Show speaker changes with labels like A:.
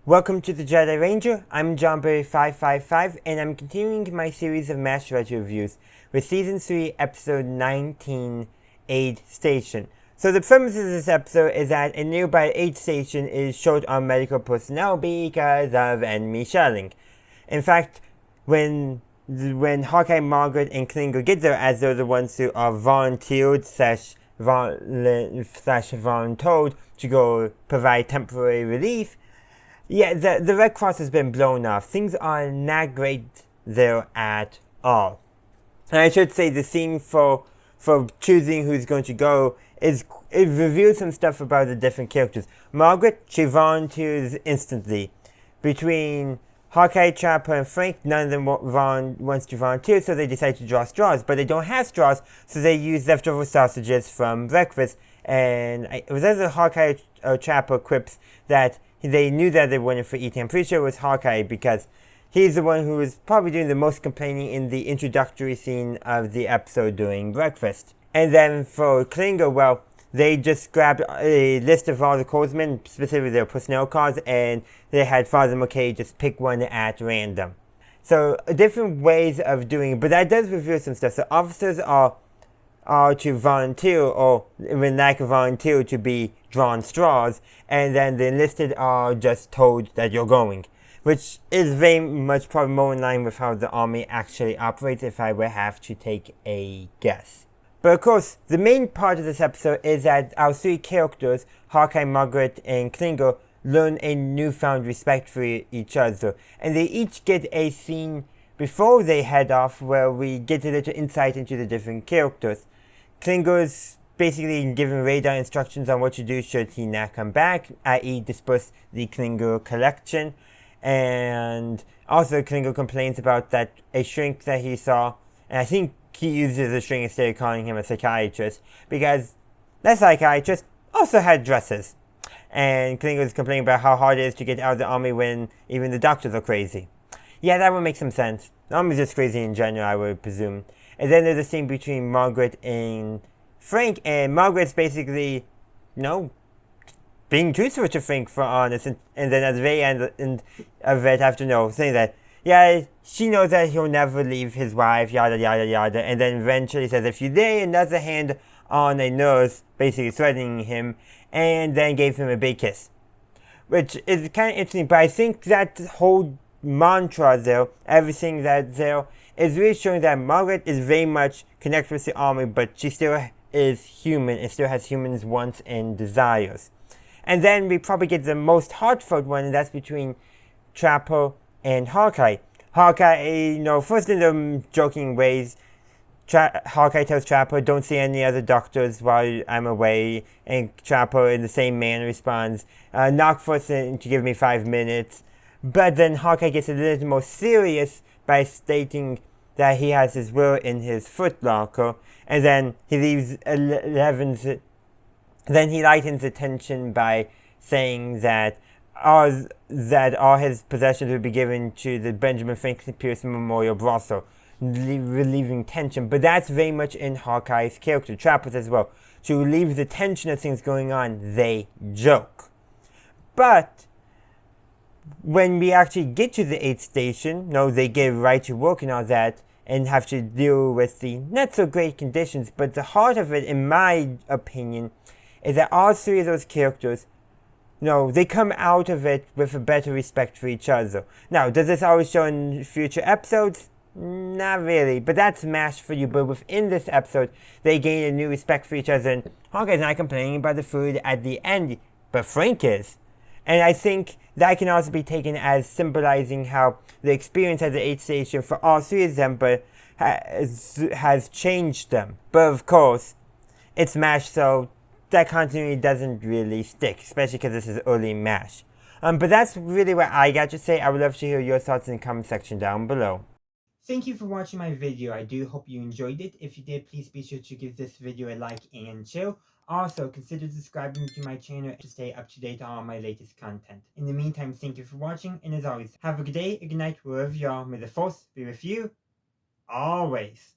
A: Welcome to the Jedi Ranger. I'm JohnBerry555 and I'm continuing my series of Mash Retro reviews with Season 3, Episode 19, Aid Station. So the premise of this episode is that a nearby aid station is short on medical personnel because of enemy shelling. In fact, when Hawkeye, Margaret, and Klinger get there, as they're the ones who are volunteered voluntold to go provide temporary relief, the Red Cross has been blown off. Things are not great there at all. And I should say the scene for choosing who's going to go it reveals some stuff about the different characters. Margaret, she volunteers instantly. Between Hawkeye, Trapper, and Frank, none of them wants to volunteer, so they decide to draw straws. But they don't have straws, so they use leftover sausages from breakfast. And it was either Hawkeye or Trapper quips that they knew that they wanted for eating. I'm pretty sure it was Hawkeye because he's the one who was probably doing the most complaining in the introductory scene of the episode during breakfast. And then for Klinger, well, they just grabbed a list of all the corpsmen, specifically their personnel cards, and they had Father McKay just pick one at random. So different ways of doing it, but that does reveal some stuff. So officers are to volunteer, or when lack of volunteer, to be drawn straws, and then the enlisted are just told that you're going, which is very much probably more in line with how the army actually operates if I would have to take a guess. But of course, the main part of this episode is that our three characters, Hawkeye, Margaret, and Klinger, learn a newfound respect for each other, and they each get a scene before they head off where we get a little insight into the different characters. Klinger's basically given radar instructions on what to do should he not come back, i.e. disperse the Klinger collection. And also Klinger complains about that a shrink that he saw, and I think he uses a shrink instead of calling him a psychiatrist, because that psychiatrist also had dresses. And Klinger's complaining about how hard it is to get out of the army when even the doctors are crazy. Yeah, that would make some sense. The army's just crazy in general, I would presume. And then there's a scene between Margaret and Frank, and Margaret's basically, being truthful to Frank for honest, and then at the very end of it, after saying that, she knows that he'll never leave his wife, yada yada yada, and then eventually says, if you lay another hand on a nurse, basically threatening him, and then gave him a big kiss. Which is kind of interesting, but I think that whole mantra there, everything that's there, is really showing that Margaret is very much connected with the army, but she still is human and still has humans' wants and desires. And then we probably get the most heartfelt one, and that's between Trapper and Hawkeye. Hawkeye, first in the joking ways, Hawkeye tells Trapper, don't see any other doctors while I'm away, and Trapper in the same manner responds, knock first in to give me 5 minutes. But then Hawkeye gets a little more serious by stating that he has his will in his footlocker, and then he leaves then he lightens the tension by saying that all his possessions would be given to the Benjamin Franklin Pierce Memorial Brothel, relieving tension. But that's very much in Hawkeye's character, Trapper's as well. To relieve the tension of things going on, they joke. But when we actually get to the aid station, they get right to work and all that, and have to deal with the not so great conditions, but the heart of it, in my opinion, is that all three of those characters, they come out of it with a better respect for each other. Now, does this always show in future episodes? Not really, but that's MASH for you. But within this episode, they gain a new respect for each other, and Hawkeye's not complaining about the food at the end, but Frank is. And I think that can also be taken as symbolizing how the experience at the aid station for all three of them has changed them. But of course, it's MASH, so that continuity doesn't really stick, especially because this is early MASH. But that's really what I got to say. I would love to hear your thoughts in the comment section down below. Thank you for watching my video. I do hope you enjoyed it. If you did, please be sure to give this video a like and share. Also, consider subscribing to my channel to stay up to date on all my latest content. In the meantime, thank you for watching, and as always, have a good day, a good night, wherever you are. May the force be with you, always.